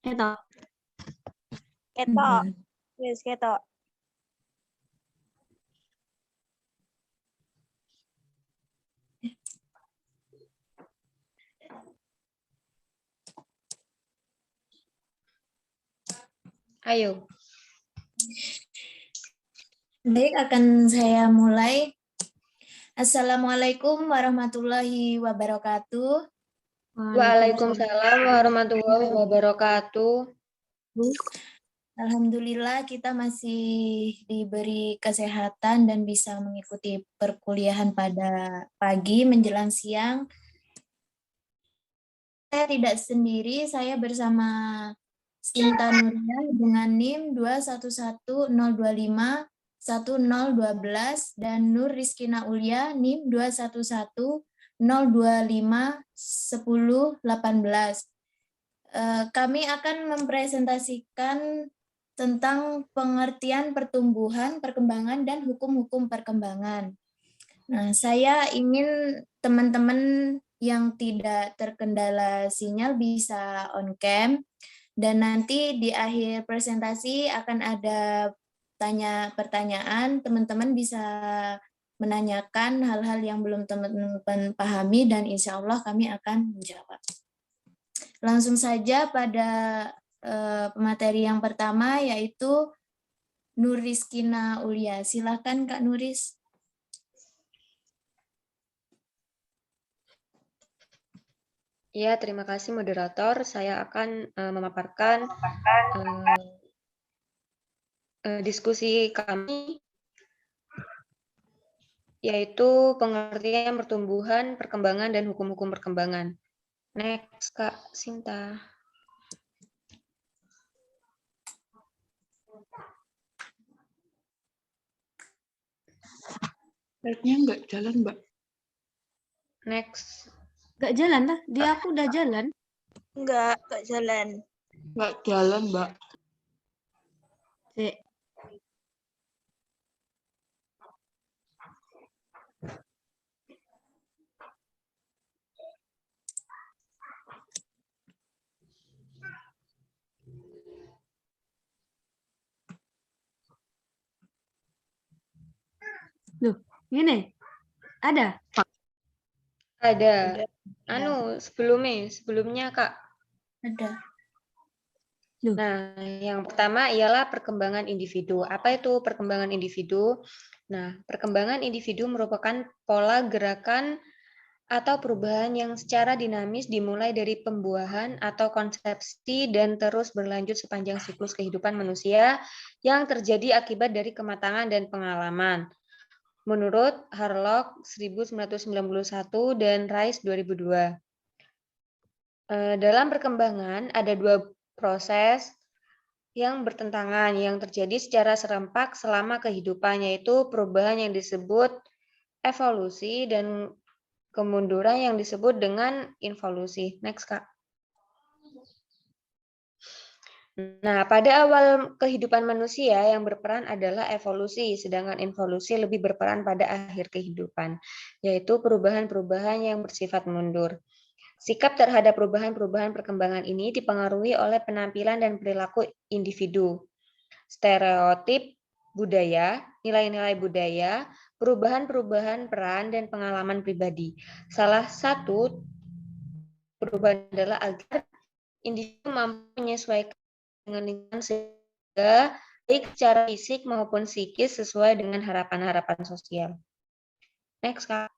Ketok. Ketok. Wis ketok. Ayo. Baik, akan saya mulai. Assalamualaikum warahmatullahi wabarakatuh. Waalaikumsalam warahmatullahi wabarakatuh. Alhamdulillah kita masih diberi kesehatan dan bisa mengikuti perkuliahan pada pagi menjelang siang. Saya tidak sendiri, saya bersama Sinta Nuria dengan NIM 21102510112 dan Nur Rizkina Ulia NIM 21102511018. Kami akan mempresentasikan tentang pengertian pertumbuhan, perkembangan, dan hukum-hukum perkembangan. Nah, saya ingin teman-teman yang tidak terkendala sinyal bisa on cam, dan nanti di akhir presentasi akan ada pertanyaan, teman-teman bisa menanyakan hal-hal yang belum teman-teman pahami dan insya Allah kami akan menjawab. Langsung saja pada materi yang pertama yaitu Nur Rizkina Ulia. Silakan Kak Nuris. Ya, terima kasih moderator. Saya akan memaparkan diskusi kami, yaitu pengertian pertumbuhan, perkembangan, dan hukum-hukum perkembangan. Next, Kak Sinta. Slide-nya nggak jalan, Mbak. Next. Nggak jalan lah, dia aku udah jalan. Enggak jalan. Nggak jalan, Mbak. Cek. Loh, gini. Ada? Ada. Sebelumnya Kak. Ada. Nah, yang pertama ialah perkembangan individu. Apa itu perkembangan individu? Nah, perkembangan individu merupakan pola gerakan atau perubahan yang secara dinamis dimulai dari pembuahan atau konsepsi dan terus berlanjut sepanjang siklus kehidupan manusia yang terjadi akibat dari kematangan dan pengalaman. Menurut Harlock 1991 dan Rice 2002. Dalam perkembangan ada dua proses yang bertentangan yang terjadi secara serempak selama kehidupan, yaitu perubahan yang disebut evolusi dan kemunduran yang disebut dengan involusi. Next, Kak. Nah, pada awal kehidupan manusia yang berperan adalah evolusi, sedangkan involusi lebih berperan pada akhir kehidupan, yaitu perubahan-perubahan yang bersifat mundur. Sikap terhadap perubahan-perubahan perkembangan ini dipengaruhi oleh penampilan dan perilaku individu, stereotip budaya, nilai-nilai budaya, perubahan-perubahan peran, dan pengalaman pribadi. Salah satu perubahan adalah agar individu mampu menyesuaikan dengan lingkungan sehingga baik secara fisik maupun psikis sesuai dengan harapan-harapan sosial. Next, Kak.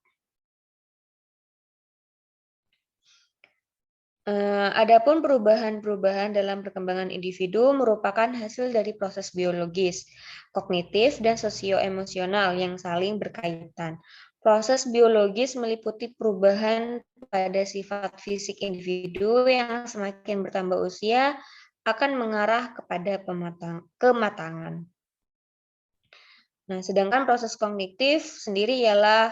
Adapun perubahan-perubahan dalam perkembangan individu merupakan hasil dari proses biologis, kognitif, dan sosio-emosional yang saling berkaitan. Proses biologis meliputi perubahan pada sifat fisik individu yang semakin bertambah usia akan mengarah kepada kematangan. Nah, sedangkan proses kognitif sendiri ialah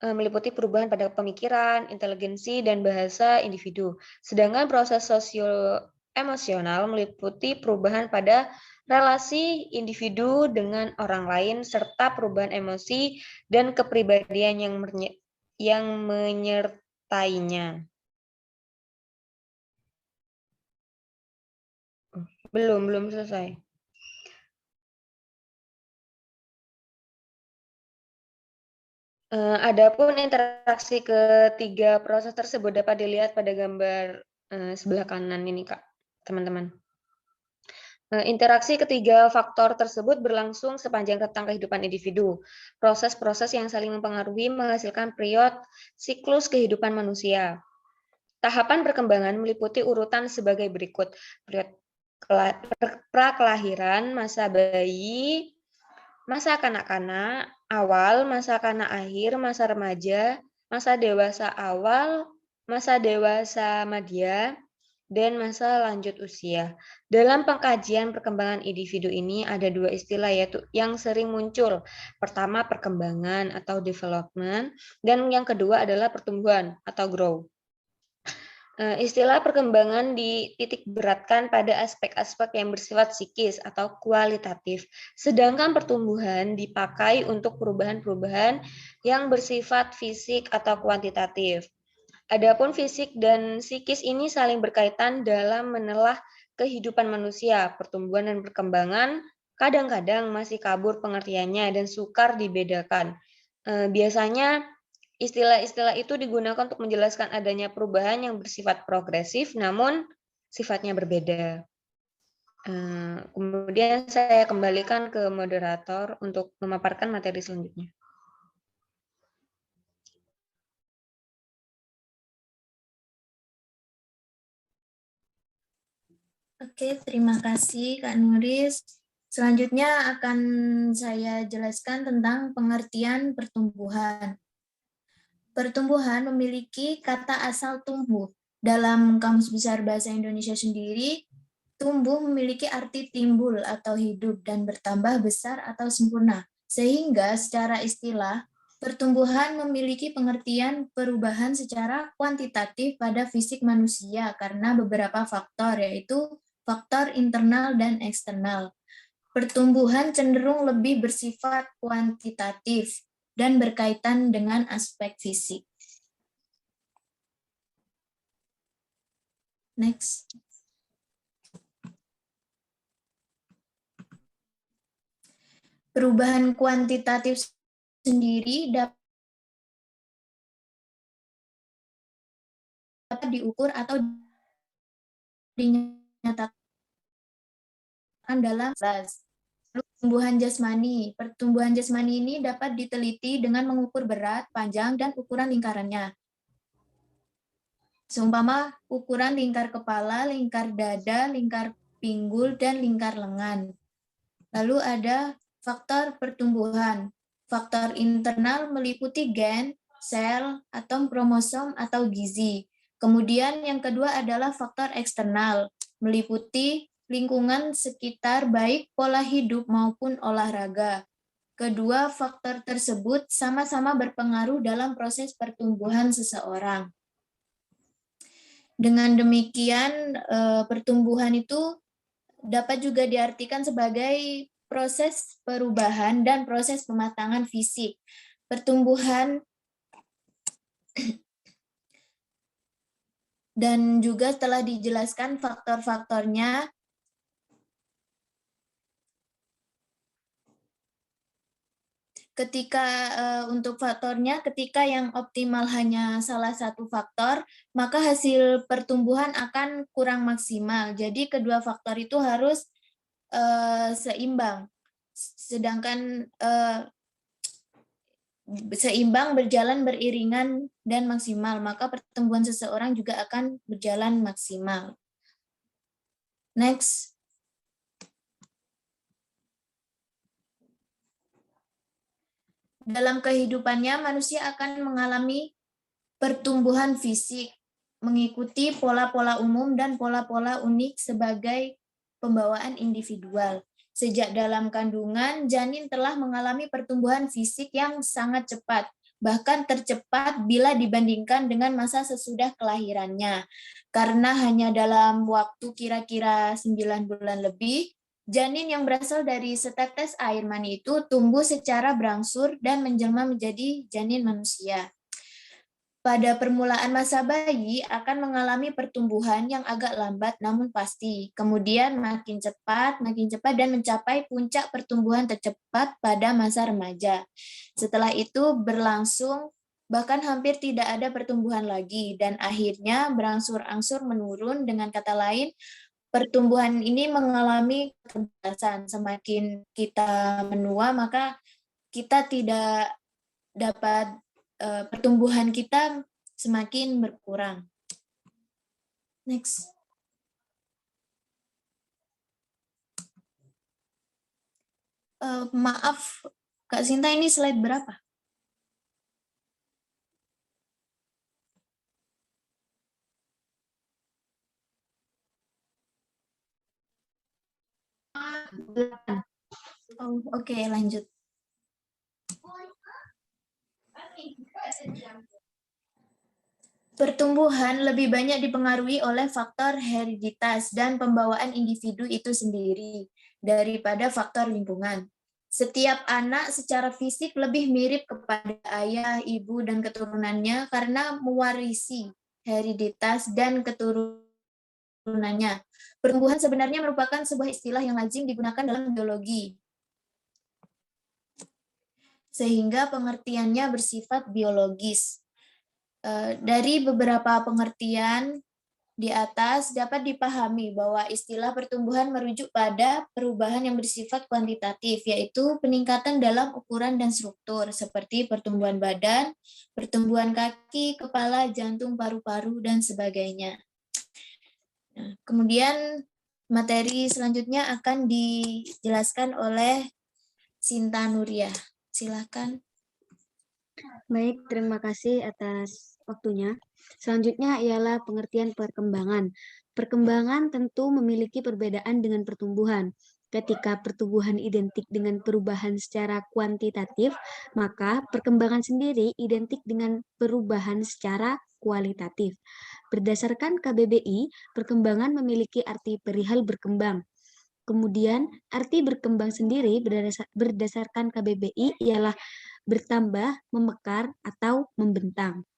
meliputi perubahan pada pemikiran, inteligensi, dan bahasa individu. Sedangkan proses sosio-emosional meliputi perubahan pada relasi individu dengan orang lain, serta perubahan emosi dan kepribadian yang menyertainya. Belum selesai. Adapun interaksi ketiga proses tersebut dapat dilihat pada gambar sebelah kanan ini, Kak, teman-teman. Interaksi ketiga faktor tersebut berlangsung sepanjang rentang kehidupan individu. Proses-proses yang saling mempengaruhi menghasilkan periode siklus kehidupan manusia. Tahapan perkembangan meliputi urutan sebagai berikut. Periode prakelahiran, masa bayi, masa kanak-kanak awal, masa kanak akhir, masa remaja, masa dewasa awal, masa dewasa madya, dan masa lanjut usia. Dalam pengkajian perkembangan individu ini ada dua istilah yaitu yang sering muncul. Pertama perkembangan atau development, dan yang kedua adalah pertumbuhan atau grow. Istilah perkembangan dititik beratkan pada aspek-aspek yang bersifat psikis atau kualitatif, sedangkan pertumbuhan dipakai untuk perubahan-perubahan yang bersifat fisik atau kuantitatif. Adapun fisik dan psikis ini saling berkaitan dalam menelah kehidupan manusia. Pertumbuhan dan perkembangan kadang-kadang masih kabur pengertiannya dan sukar dibedakan. Biasanya istilah-istilah itu digunakan untuk menjelaskan adanya perubahan yang bersifat progresif, namun sifatnya berbeda. Kemudian saya kembalikan ke moderator untuk memaparkan materi selanjutnya. Oke, terima kasih Kak Nuris. Selanjutnya akan saya jelaskan tentang pengertian pertumbuhan. Pertumbuhan memiliki kata asal tumbuh. Dalam Kamus Besar Bahasa Indonesia sendiri, tumbuh memiliki arti timbul atau hidup dan bertambah besar atau sempurna. Sehingga secara istilah, pertumbuhan memiliki pengertian perubahan secara kuantitatif pada fisik manusia karena beberapa faktor, yaitu faktor internal dan eksternal. Pertumbuhan cenderung lebih bersifat kuantitatif dan berkaitan dengan aspek fisik. Next. Perubahan kuantitatif sendiri dapat diukur atau dinyatakan dalam pertumbuhan jasmani. Pertumbuhan jasmani ini dapat diteliti dengan mengukur berat, panjang, dan ukuran lingkarannya. Seumpama ukuran lingkar kepala, lingkar dada, lingkar pinggul, dan lingkar lengan. Lalu ada faktor pertumbuhan. Faktor internal meliputi gen, sel, atom kromosom, atau gizi. Kemudian yang kedua adalah faktor eksternal, meliputi lingkungan sekitar baik pola hidup maupun olahraga. Kedua faktor tersebut sama-sama berpengaruh dalam proses pertumbuhan seseorang. Dengan demikian, pertumbuhan itu dapat juga diartikan sebagai proses perubahan dan proses pematangan fisik. Pertumbuhan dan juga telah dijelaskan faktor-faktornya. Ketika untuk faktornya, ketika yang optimal hanya salah satu faktor, maka hasil pertumbuhan akan kurang maksimal. Jadi kedua faktor itu harus seimbang. Sedangkan seimbang, berjalan beriringan, dan maksimal, maka pertumbuhan seseorang juga akan berjalan maksimal. Next. Dalam kehidupannya, manusia akan mengalami pertumbuhan fisik, mengikuti pola-pola umum dan pola-pola unik sebagai pembawaan individual. Sejak dalam kandungan, janin telah mengalami pertumbuhan fisik yang sangat cepat, bahkan tercepat bila dibandingkan dengan masa sesudah kelahirannya. Karena hanya dalam waktu kira-kira 9 bulan lebih, janin yang berasal dari setetes air mani itu tumbuh secara berangsur dan menjelma menjadi janin manusia. pada permulaan masa bayi akan mengalami pertumbuhan yang agak lambat namun pasti. Kemudian makin cepat dan mencapai puncak pertumbuhan tercepat pada masa remaja. Setelah itu berlangsung bahkan hampir tidak ada pertumbuhan lagi dan akhirnya berangsur-angsur menurun. Dengan kata lain, pertumbuhan ini mengalami keterbatasan. Semakin kita menua, maka kita tidak dapat pertumbuhan kita semakin berkurang. Next. Maaf, Kak Sinta, ini slide berapa? Oh, oke, lanjut. Pertumbuhan lebih banyak dipengaruhi oleh faktor hereditas dan pembawaan individu itu sendiri daripada faktor lingkungan. Setiap anak secara fisik lebih mirip kepada ayah, ibu, dan keturunannya karena mewarisi hereditas dan keturunannya. Pertumbuhan sebenarnya merupakan sebuah istilah yang lazim digunakan dalam biologi, sehingga pengertiannya bersifat biologis. Dari beberapa pengertian di atas dapat dipahami bahwa istilah pertumbuhan merujuk pada perubahan yang bersifat kuantitatif, yaitu peningkatan dalam ukuran dan struktur, seperti pertumbuhan badan, pertumbuhan kaki, kepala, jantung, paru-paru, dan sebagainya. Nah, kemudian materi selanjutnya akan dijelaskan oleh Sinta Nuria. Silakan. Baik, terima kasih atas waktunya. Selanjutnya ialah pengertian perkembangan. Perkembangan tentu memiliki perbedaan dengan pertumbuhan. Ketika pertumbuhan identik dengan perubahan secara kuantitatif, maka perkembangan sendiri identik dengan perubahan secara kualitatif. Berdasarkan KBBI, perkembangan memiliki arti perihal berkembang. Kemudian, arti berkembang sendiri berdasarkan KBBI ialah bertambah, memekar, atau membentang.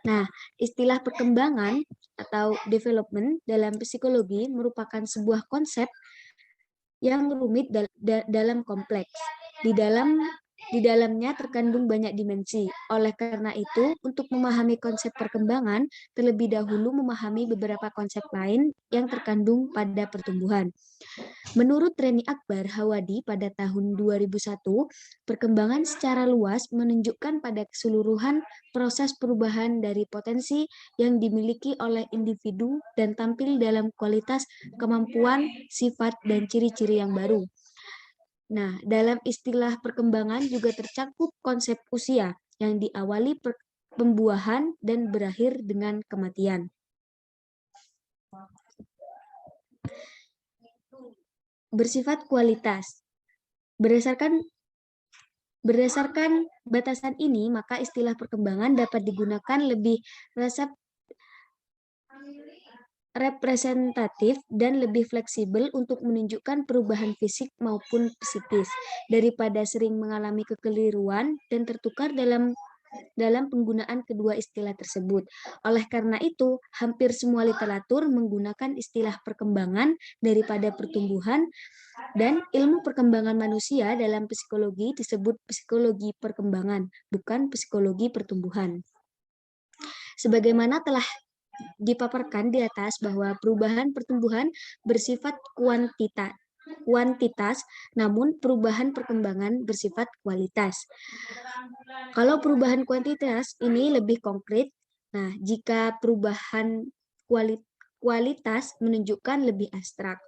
Nah, istilah perkembangan atau development dalam psikologi merupakan sebuah konsep yang rumit dalam kompleks. Di dalamnya terkandung banyak dimensi. Oleh karena itu, untuk memahami konsep perkembangan, terlebih dahulu memahami beberapa konsep lain yang terkandung pada pertumbuhan. Menurut Reni Akbar Hawadi pada tahun 2001, perkembangan secara luas menunjukkan pada keseluruhan proses perubahan dari potensi yang dimiliki oleh individu dan tampil dalam kualitas, kemampuan, sifat, dan ciri-ciri yang baru. Nah, dalam istilah perkembangan juga tercakup konsep usia yang diawali pembuahan dan berakhir dengan kematian. Bersifat kualitas. Berdasarkan batasan ini, maka istilah perkembangan dapat digunakan lebih representatif dan lebih fleksibel untuk menunjukkan perubahan fisik maupun psikis, daripada sering mengalami kekeliruan dan tertukar dalam penggunaan kedua istilah tersebut. Oleh karena itu, hampir semua literatur menggunakan istilah perkembangan daripada pertumbuhan, dan ilmu perkembangan manusia dalam psikologi disebut psikologi perkembangan, bukan psikologi pertumbuhan. Sebagaimana telah dipaparkan di atas bahwa perubahan pertumbuhan bersifat kuantitas, namun perubahan perkembangan bersifat kualitas. Kalau perubahan kuantitas ini lebih konkret, nah jika perubahan kualitas menunjukkan lebih abstrak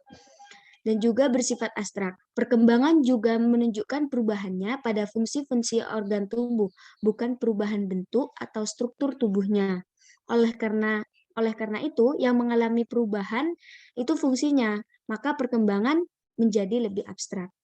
dan juga bersifat abstrak. Perkembangan juga menunjukkan perubahannya pada fungsi-fungsi organ tubuh, bukan perubahan bentuk atau struktur tubuhnya. Oleh karena itu, yang mengalami perubahan itu fungsinya, maka perkembangan menjadi lebih abstrak.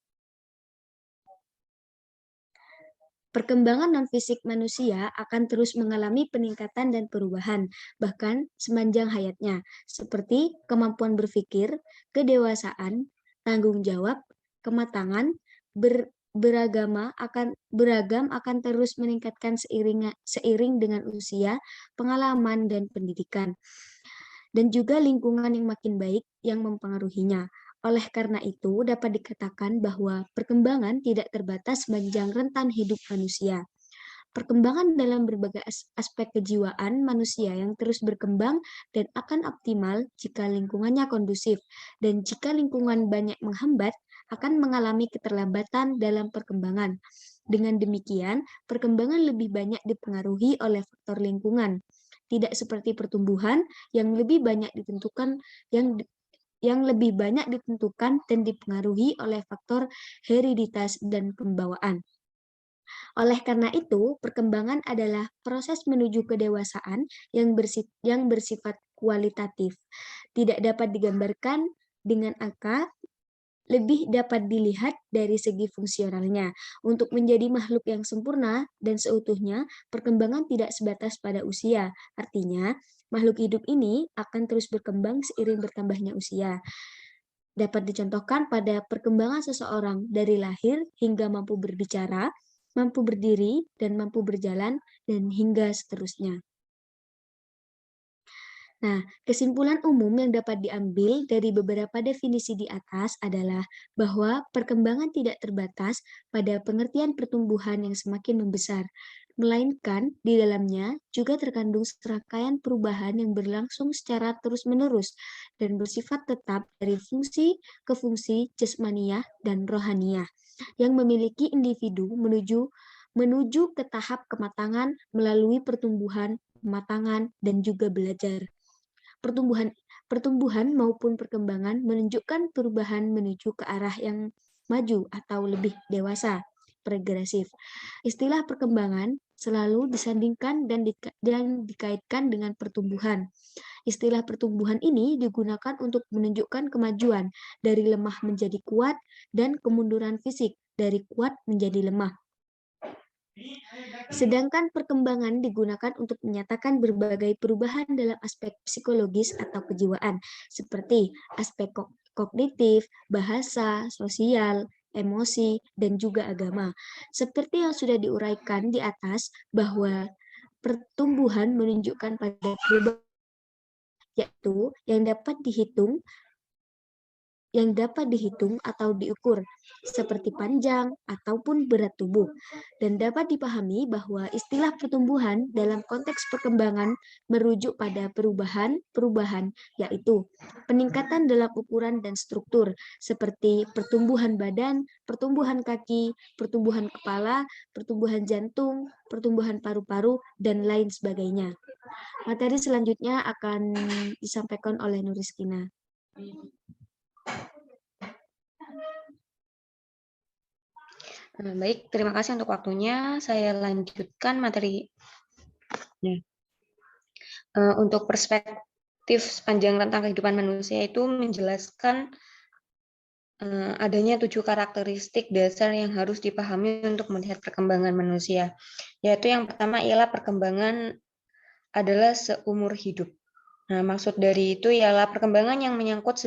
Perkembangan non-fisik manusia akan terus mengalami peningkatan dan perubahan, bahkan sepanjang hayatnya, seperti kemampuan berpikir, kedewasaan, tanggung jawab, kematangan, beragam akan terus meningkatkan seiring dengan usia, pengalaman, dan pendidikan, dan juga lingkungan yang makin baik yang mempengaruhinya. Oleh karena itu, dapat dikatakan bahwa perkembangan tidak terbatas sepanjang rentan hidup manusia. Perkembangan dalam berbagai aspek kejiwaan manusia yang terus berkembang dan akan optimal jika lingkungannya kondusif, dan jika lingkungan banyak menghambat, akan mengalami keterlambatan dalam perkembangan. Dengan demikian, perkembangan lebih banyak dipengaruhi oleh faktor lingkungan, tidak seperti pertumbuhan yang lebih banyak ditentukan dan dipengaruhi oleh faktor hereditas dan pembawaan. Oleh karena itu, perkembangan adalah proses menuju kedewasaan yang bersifat kualitatif. Tidak dapat digambarkan dengan angka, lebih dapat dilihat dari segi fungsionalnya. Untuk menjadi makhluk yang sempurna dan seutuhnya, perkembangan tidak sebatas pada usia. Artinya, makhluk hidup ini akan terus berkembang seiring bertambahnya usia. Dapat dicontohkan pada perkembangan seseorang dari lahir hingga mampu berbicara, mampu berdiri, dan mampu berjalan, dan hingga seterusnya. Nah, kesimpulan umum yang dapat diambil dari beberapa definisi di atas adalah bahwa perkembangan tidak terbatas pada pengertian pertumbuhan yang semakin membesar, melainkan di dalamnya juga terkandung serangkaian perubahan yang berlangsung secara terus-menerus dan bersifat tetap dari fungsi ke fungsi jasmaniah dan rohaniah yang memiliki individu menuju ke tahap kematangan melalui pertumbuhan, kematangan, dan juga belajar. Pertumbuhan maupun perkembangan menunjukkan perubahan menuju ke arah yang maju atau lebih dewasa, progresif. Istilah perkembangan selalu disandingkan dan dikaitkan dengan pertumbuhan. Istilah pertumbuhan ini digunakan untuk menunjukkan kemajuan dari lemah menjadi kuat dan kemunduran fisik dari kuat menjadi lemah. Sedangkan perkembangan digunakan untuk menyatakan berbagai perubahan dalam aspek psikologis atau kejiwaan, seperti aspek kognitif, bahasa, sosial, emosi, dan juga agama. Seperti yang sudah diuraikan di atas, bahwa pertumbuhan menunjukkan pada perubahan, yaitu yang dapat dihitung atau diukur, seperti panjang ataupun berat tubuh, dan dapat dipahami bahwa istilah pertumbuhan dalam konteks perkembangan merujuk pada perubahan, yaitu peningkatan dalam ukuran dan struktur, seperti pertumbuhan badan, pertumbuhan kaki, pertumbuhan kepala, pertumbuhan jantung, pertumbuhan paru-paru, dan lain sebagainya. Materi selanjutnya akan disampaikan oleh Nuriskina. Baik, terima kasih untuk waktunya. Saya lanjutkan materi. Untuk perspektif sepanjang tentang kehidupan manusia itu menjelaskan adanya 7 karakteristik dasar yang harus dipahami untuk melihat perkembangan manusia. Yaitu yang pertama ialah perkembangan adalah seumur hidup. Nah, maksud dari itu ialah perkembangan yang menyangkut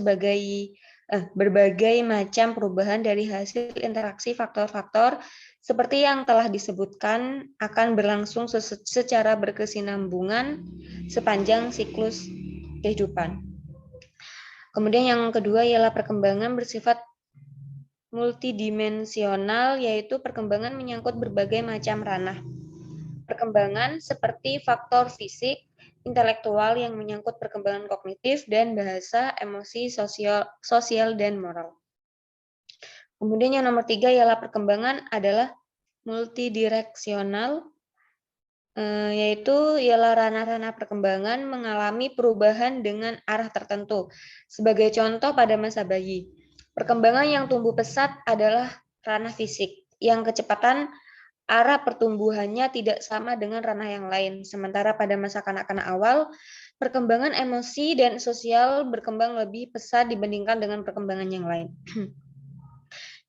berbagai macam perubahan dari hasil interaksi faktor-faktor seperti yang telah disebutkan akan berlangsung secara berkesinambungan sepanjang siklus kehidupan. Kemudian yang kedua ialah perkembangan bersifat multidimensional, yaitu perkembangan menyangkut berbagai macam ranah. Perkembangan seperti faktor fisik, intelektual yang menyangkut perkembangan kognitif dan bahasa, emosi, sosial dan moral. Kemudian yang nomor 3 ialah perkembangan adalah multidireksional, yaitu ialah ranah-ranah perkembangan mengalami perubahan dengan arah tertentu. Sebagai contoh pada masa bayi, perkembangan yang tumbuh pesat adalah ranah fisik, yang kecepatan arah pertumbuhannya tidak sama dengan ranah yang lain. Sementara pada masa kanak-kanak awal, perkembangan emosi dan sosial berkembang lebih pesat dibandingkan dengan perkembangan yang lain.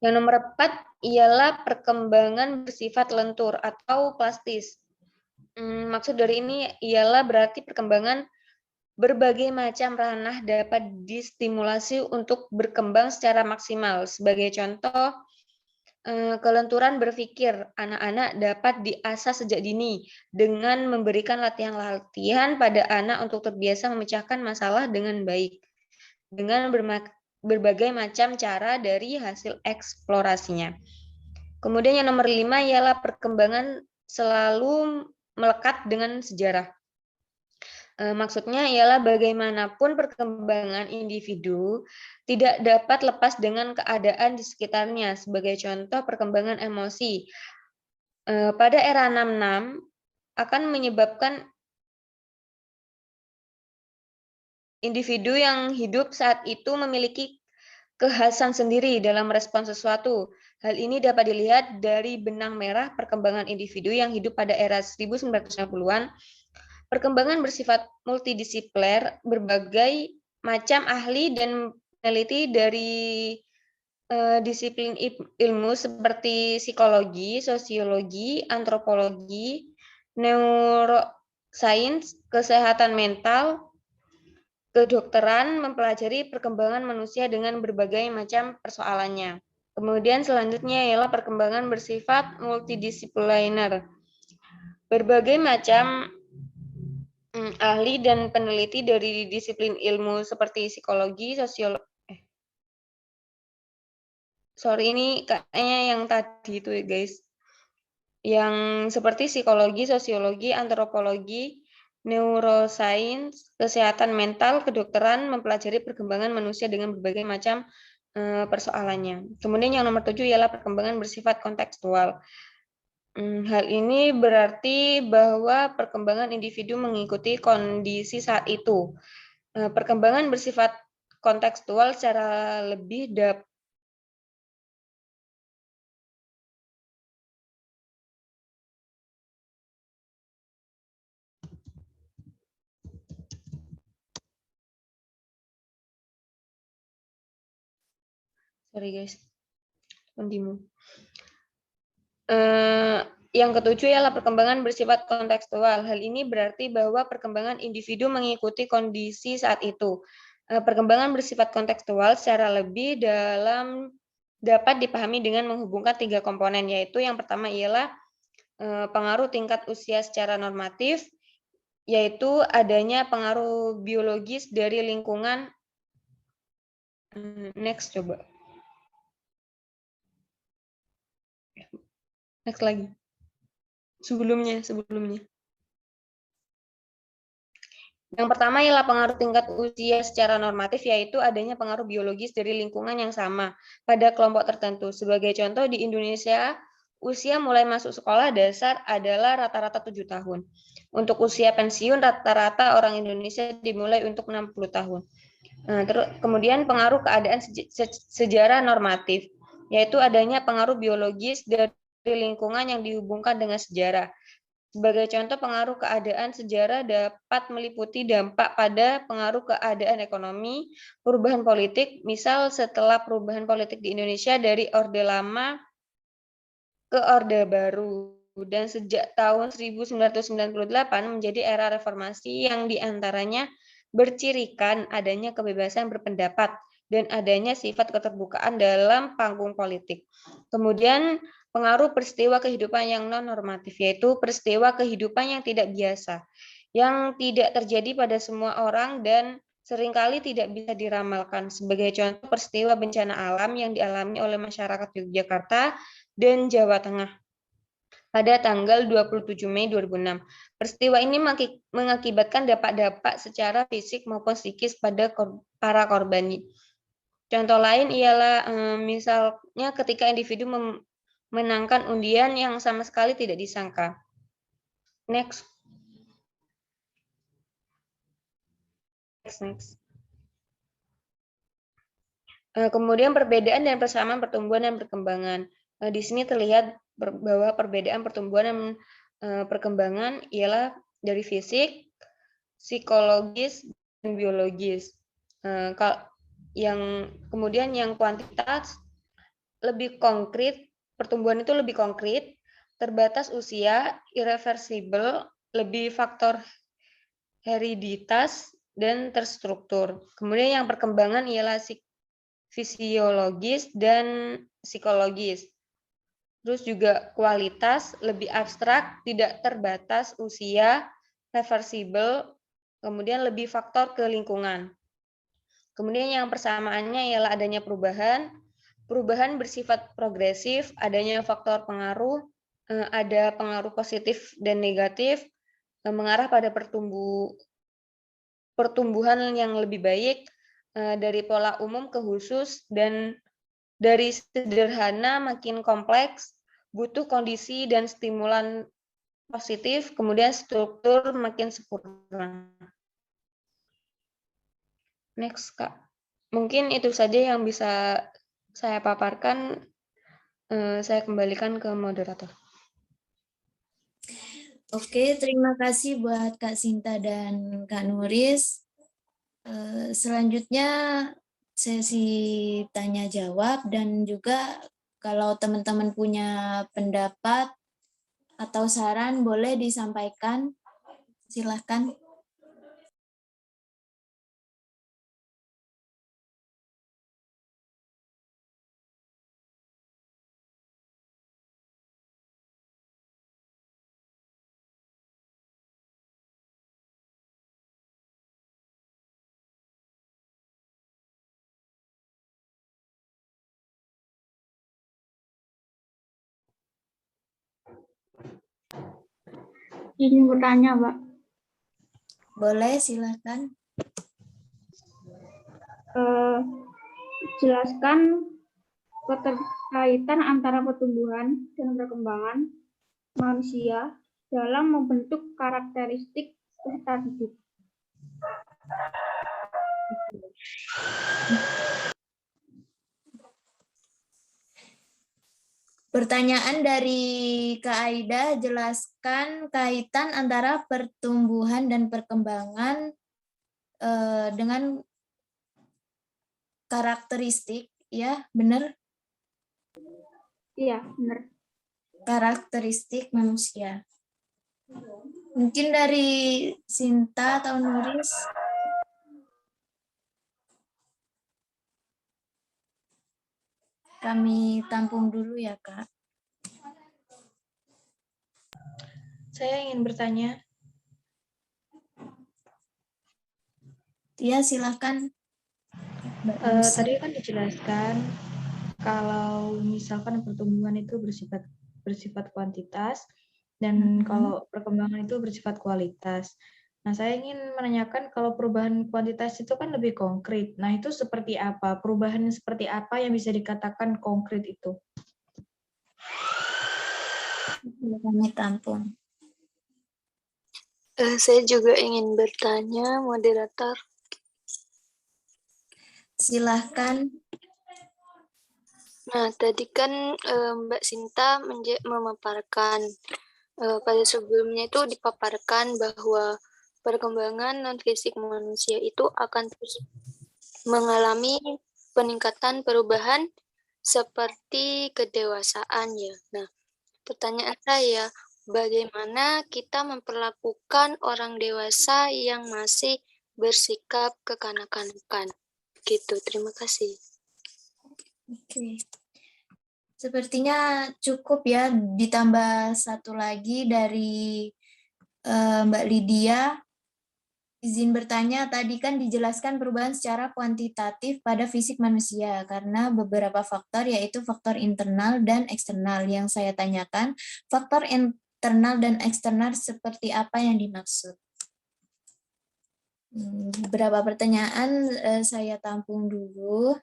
Yang nomor 4 ialah perkembangan bersifat lentur atau plastis. Maksud dari ini ialah berarti perkembangan berbagai macam ranah dapat distimulasi untuk berkembang secara maksimal. Sebagai contoh, Kelenturan berpikir anak-anak dapat diasah sejak dini dengan memberikan latihan-latihan pada anak untuk terbiasa memecahkan masalah dengan baik dengan berbagai macam cara dari hasil eksplorasinya. Kemudian yang nomor 5 ialah perkembangan selalu melekat dengan sejarah. Maksudnya ialah bagaimanapun perkembangan individu tidak dapat lepas dengan keadaan di sekitarnya. Sebagai contoh, perkembangan emosi. Pada era 66 akan menyebabkan individu yang hidup saat itu memiliki kekhasan sendiri dalam merespon sesuatu. Hal ini dapat dilihat dari benang merah perkembangan individu yang hidup pada era 1960-an. Perkembangan bersifat multidisipliner, berbagai macam ahli dan peneliti dari disiplin ilmu seperti psikologi, sosiologi, antropologi, neuroscience, kesehatan mental, kedokteran mempelajari perkembangan manusia dengan berbagai macam persoalannya. Kemudian selanjutnya ialah perkembangan bersifat multidisipliner. Berbagai macam ahli dan peneliti dari disiplin ilmu seperti psikologi, sosiologi. Sorry, ini kayaknya yang tadi itu ya guys. Yang seperti psikologi, sosiologi, antropologi, neuroscience, kesehatan mental, kedokteran mempelajari perkembangan manusia dengan berbagai macam persoalannya. Kemudian yang nomor 7 ialah perkembangan bersifat kontekstual. Hal ini berarti bahwa perkembangan individu mengikuti kondisi saat itu. Perkembangan bersifat kontekstual secara lebih sorry guys, pendimu. Yang ketujuh ialah perkembangan bersifat kontekstual. Hal ini berarti bahwa perkembangan individu mengikuti kondisi saat itu. Perkembangan bersifat kontekstual secara lebih dalam dapat dipahami dengan menghubungkan 3 komponen, yaitu yang pertama ialah pengaruh tingkat usia secara normatif, yaitu adanya pengaruh biologis dari lingkungan. Next coba. Next lagi. Sebelumnya. Yang pertama ialah pengaruh tingkat usia secara normatif, yaitu adanya pengaruh biologis dari lingkungan yang sama pada kelompok tertentu. Sebagai contoh, di Indonesia, usia mulai masuk sekolah dasar adalah rata-rata 7 tahun. Untuk usia pensiun, rata-rata orang Indonesia dimulai untuk 60 tahun. Kemudian pengaruh keadaan sejarah normatif, yaitu adanya pengaruh biologis dari lingkungan yang dihubungkan dengan sejarah. Sebagai contoh, pengaruh keadaan sejarah dapat meliputi dampak pada pengaruh keadaan ekonomi, perubahan politik, misal setelah perubahan politik di Indonesia dari Orde Lama ke Orde Baru, dan sejak tahun 1998 menjadi era reformasi yang diantaranya bercirikan adanya kebebasan berpendapat dan adanya sifat keterbukaan dalam panggung politik. Kemudian pengaruh peristiwa kehidupan yang non-normatif, yaitu peristiwa kehidupan yang tidak biasa, yang tidak terjadi pada semua orang dan seringkali tidak bisa diramalkan. Sebagai contoh, peristiwa bencana alam yang dialami oleh masyarakat Yogyakarta dan Jawa Tengah pada tanggal 27 Mei 2006. Peristiwa ini mengakibatkan dampak-dampak secara fisik maupun psikis pada para korban. Contoh lain ialah misalnya ketika individu menangkan undian yang sama sekali tidak disangka. Next. Kemudian perbedaan dan persamaan pertumbuhan dan perkembangan. Di sini terlihat bahwa perbedaan pertumbuhan dan perkembangan ialah dari fisik, psikologis, dan biologis. Kemudian yang kuantitas lebih konkret, pertumbuhan itu lebih konkret, terbatas usia, irreversibel, lebih faktor hereditas, dan terstruktur. Kemudian yang perkembangan ialah fisiologis dan psikologis. Terus juga kualitas, lebih abstrak, tidak terbatas usia, reversible, kemudian lebih faktor ke lingkungan. Kemudian yang persamaannya ialah adanya perubahan, perubahan bersifat progresif, adanya faktor pengaruh, ada pengaruh positif dan negatif, mengarah pada pertumbuhan yang lebih baik, dari pola umum ke khusus, dan dari sederhana makin kompleks, butuh kondisi dan stimulan positif, kemudian struktur makin sempurna. Next, Kak. Mungkin itu saja yang bisa saya paparkan. Saya kembalikan ke moderator. Oke, terima kasih buat Kak Sinta dan Kak Nuris. Selanjutnya sesi tanya jawab, dan juga kalau teman-teman punya pendapat atau saran boleh disampaikan. Silahkan. Ingin bertanya, Mbak. Boleh, silahkan. Jelaskan keterkaitan antara pertumbuhan dan perkembangan manusia dalam membentuk karakteristik peserta didik. Pertanyaan dari Kak Aida, jelaskan kaitan antara pertumbuhan dan perkembangan dengan karakteristik, ya, benar? Iya, benar. Karakteristik manusia. Mungkin dari Sinta atau Nuris. Kami tampung dulu ya, Kak. Saya ingin bertanya. Ya, silahkan. Tadi kan dijelaskan kalau misalkan pertumbuhan itu bersifat kuantitas dan kalau perkembangan itu bersifat kualitas. Nah, saya ingin menanyakan kalau perubahan kuantitas itu kan lebih konkret. Nah, itu seperti apa? Perubahan seperti apa yang bisa dikatakan konkret itu? Kami tampung. Saya juga ingin bertanya, moderator. Silahkan. Nah, tadi kan Mbak Sinta memaparkan, pada sebelumnya itu dipaparkan bahwa perkembangan non-fisik manusia itu akan terus mengalami peningkatan perubahan seperti kedewasaan ya. Nah, pertanyaan saya, bagaimana kita memperlakukan orang dewasa yang masih bersikap kekanak-kanakan? Gitu, terima kasih. Oke. Sepertinya cukup ya, ditambah satu lagi dari Mbak Lydia. Izin bertanya, tadi kan dijelaskan perubahan secara kuantitatif pada fisik manusia karena beberapa faktor, yaitu faktor internal dan eksternal. Yang saya tanyakan, faktor internal dan eksternal seperti apa yang dimaksud? Beberapa pertanyaan saya tampung dulu.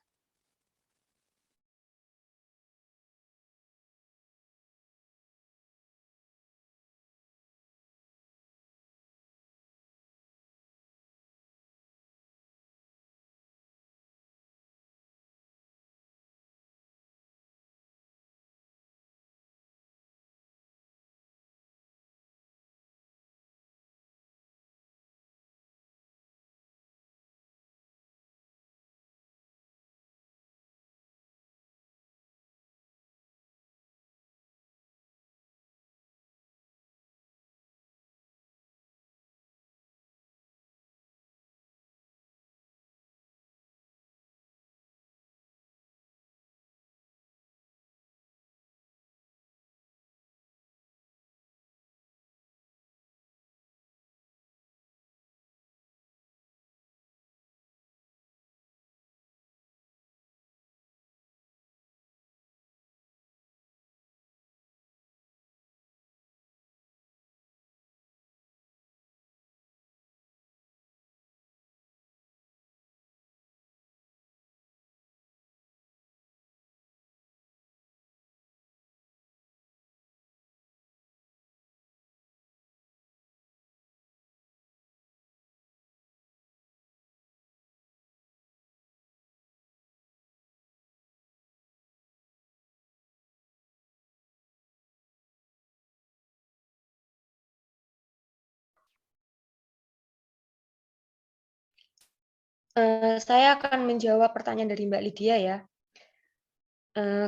Saya akan menjawab pertanyaan dari Mbak Lydia ya.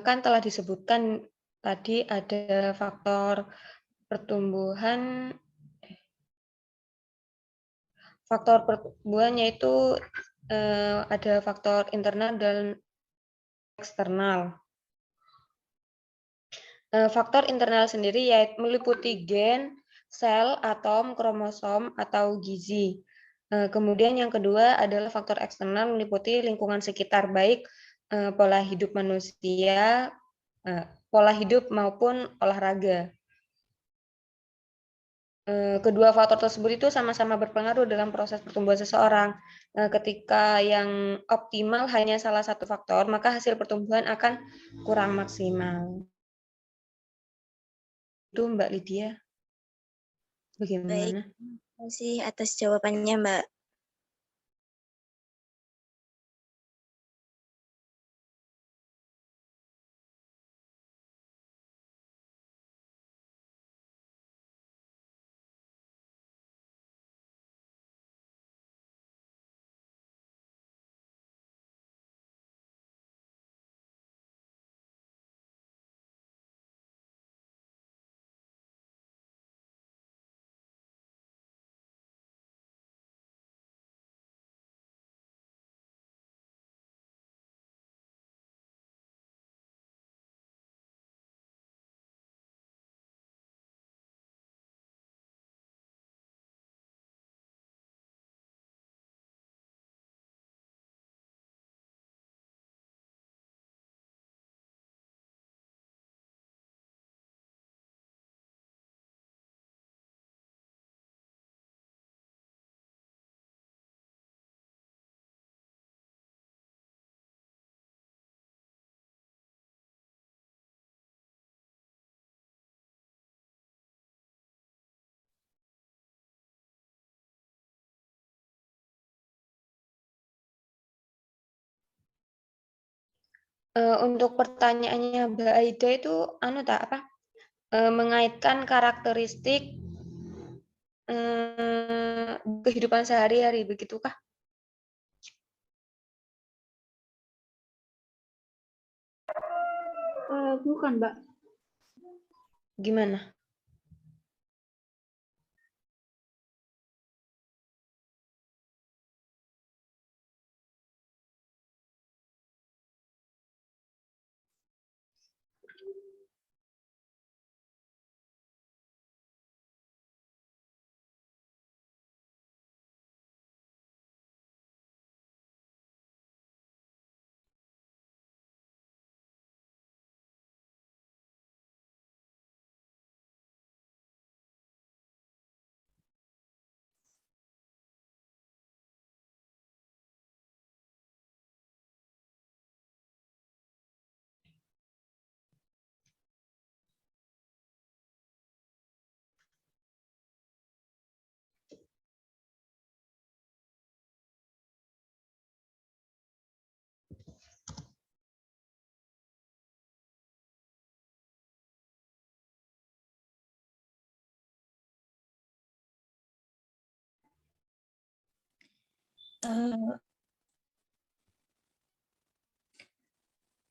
Kan telah disebutkan tadi ada faktor pertumbuhan, yaitu ada faktor internal dan eksternal. Faktor internal sendiri yaitu meliputi gen, sel, atom, kromosom, atau gizi. Kemudian yang kedua adalah faktor eksternal meliputi lingkungan sekitar, baik pola hidup manusia, pola hidup maupun olahraga. Kedua faktor tersebut itu sama-sama berpengaruh dalam proses pertumbuhan seseorang. Ketika yang optimal hanya salah satu faktor, maka hasil pertumbuhan akan kurang maksimal. Itu Mbak Lydia. Bagaimana? Terima kasih atas jawabannya, Mbak. Untuk pertanyaannya Mbak Aida itu mengaitkan karakteristik kehidupan sehari-hari, begitukah? Bukan, Mbak. Gimana?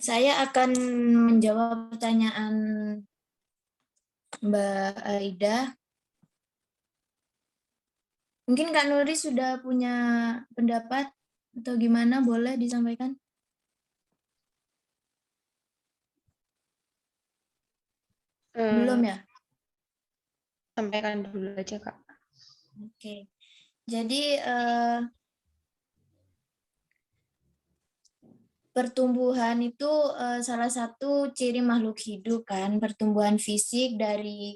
Saya akan menjawab pertanyaan Mbak Aida. Mungkin Kak Nuri sudah punya pendapat atau gimana, boleh disampaikan? Belum ya? Sampaikan dulu aja, Kak. Oke. Jadi pertumbuhan itu salah satu ciri makhluk hidup kan, pertumbuhan fisik dari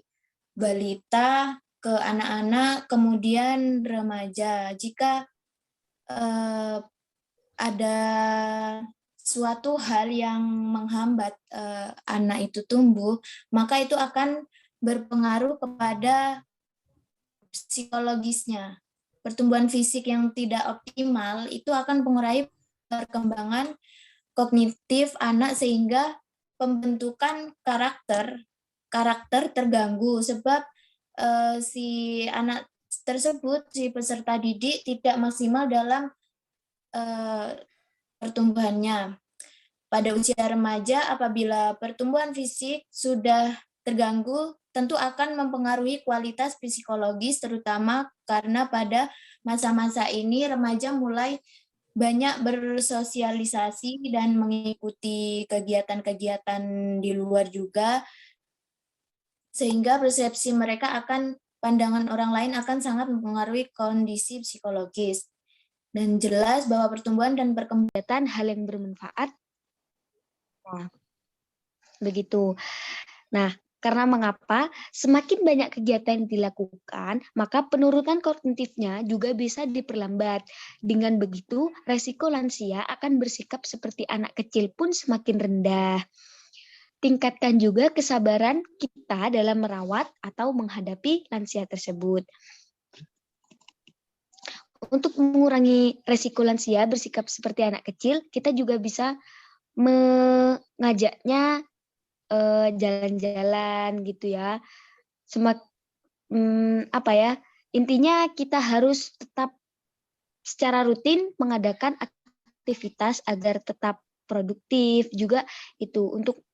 balita ke anak-anak, kemudian remaja. Jika ada suatu hal yang menghambat anak itu tumbuh, maka itu akan berpengaruh kepada psikologisnya. Pertumbuhan fisik yang tidak optimal itu akan mengurangi perkembangan kognitif anak sehingga pembentukan karakter terganggu sebab si anak tersebut, si peserta didik tidak maksimal dalam pertumbuhannya. Pada usia remaja, apabila pertumbuhan fisik sudah terganggu, tentu akan mempengaruhi kualitas psikologis, terutama karena pada masa-masa ini remaja mulai banyak bersosialisasi dan mengikuti kegiatan-kegiatan di luar juga, sehingga persepsi mereka akan pandangan orang lain akan sangat mempengaruhi kondisi psikologis. Dan jelas bahwa pertumbuhan dan perkembangan hal yang bermanfaat. Nah, begitu. Nah, karena mengapa? Semakin banyak kegiatan yang dilakukan, maka penurunan kognitifnya juga bisa diperlambat. Dengan begitu, resiko lansia akan bersikap seperti anak kecil pun semakin rendah. Tingkatkan juga kesabaran kita dalam merawat atau menghadapi lansia tersebut. Untuk mengurangi resiko lansia bersikap seperti anak kecil, kita juga bisa mengajaknya jalan-jalan gitu ya. Intinya kita harus tetap secara rutin mengadakan aktivitas agar tetap produktif, juga itu untuk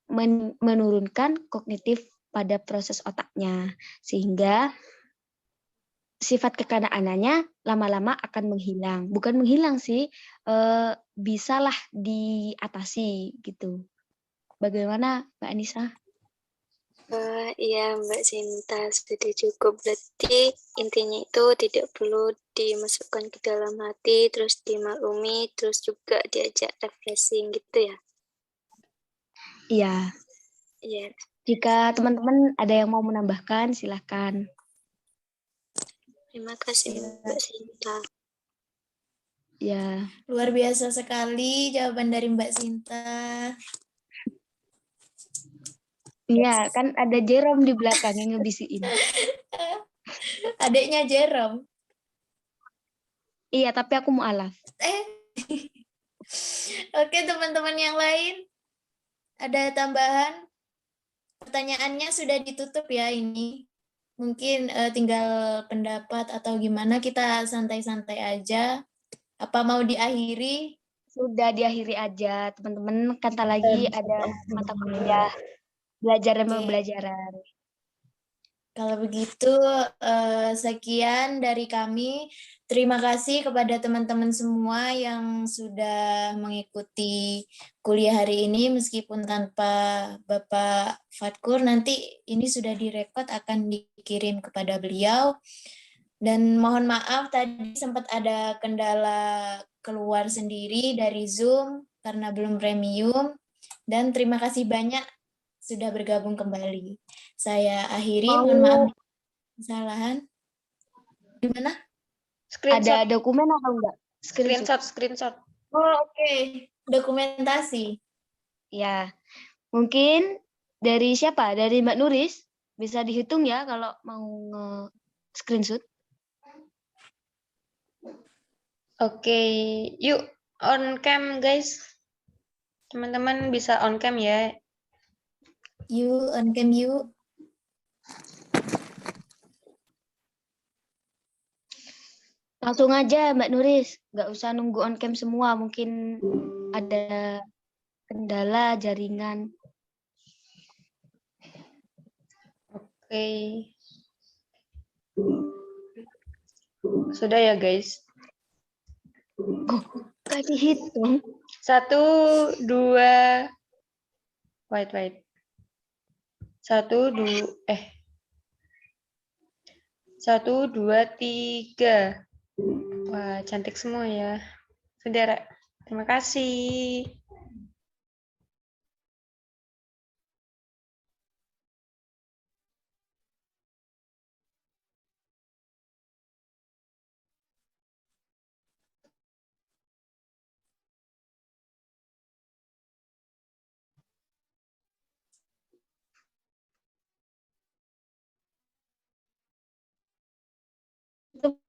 menurunkan kognitif pada proses otaknya, sehingga sifat kekanak-kanaknya lama-lama akan menghilang. Bukan menghilang sih, bisalah diatasi gitu. Bagaimana Mbak Anissa? Iya Mbak Sinta, sudah cukup. Berarti intinya itu tidak perlu dimasukkan ke dalam hati, terus dimaklumi, terus juga diajak refreshing gitu ya? Iya. Iya. Jika teman-teman ada yang mau menambahkan, silakan. Terima kasih Mbak Sinta. Ya. Luar biasa sekali jawaban dari Mbak Sinta. Iya, kan ada Jerome di belakang yang ngebisikin. Adiknya Jerome. Iya, tapi aku mualaf. Oke, teman-teman yang lain, ada tambahan? Pertanyaannya sudah ditutup ya ini. Mungkin tinggal pendapat atau gimana, kita santai-santai aja. Apa mau diakhiri? Sudah diakhiri aja, teman-teman. Kata lagi ada mata kuliah belajar dan pembelajaran. Kalau begitu, sekian dari kami. Terima kasih kepada teman-teman semua yang sudah mengikuti kuliah hari ini, meskipun tanpa Bapak Fatkur. Nanti ini sudah direkod, akan dikirim kepada beliau. Dan mohon maaf tadi sempat ada kendala keluar sendiri dari Zoom karena belum premium. Dan terima kasih banyak sudah bergabung kembali. Saya akhiri, mohon maaf kesalahan. Gimana? Ada dokumen atau enggak? Screenshot. Oh, oke. Dokumentasi. Ya, mungkin dari siapa? Dari Mbak Nuris? Bisa dihitung ya kalau mau screenshot. Oke, yuk on cam guys. Teman-teman bisa on cam ya. Yuk, on cam yuk. Langsung aja Mbak Nuris, nggak usah nunggu on cam semua, mungkin ada kendala jaringan. Oke. Sudah ya guys. Gak dihitung. 1, 2, wait. 1, 2, 1, 2, 3. Wah, cantik semua ya. Saudara, terima kasih.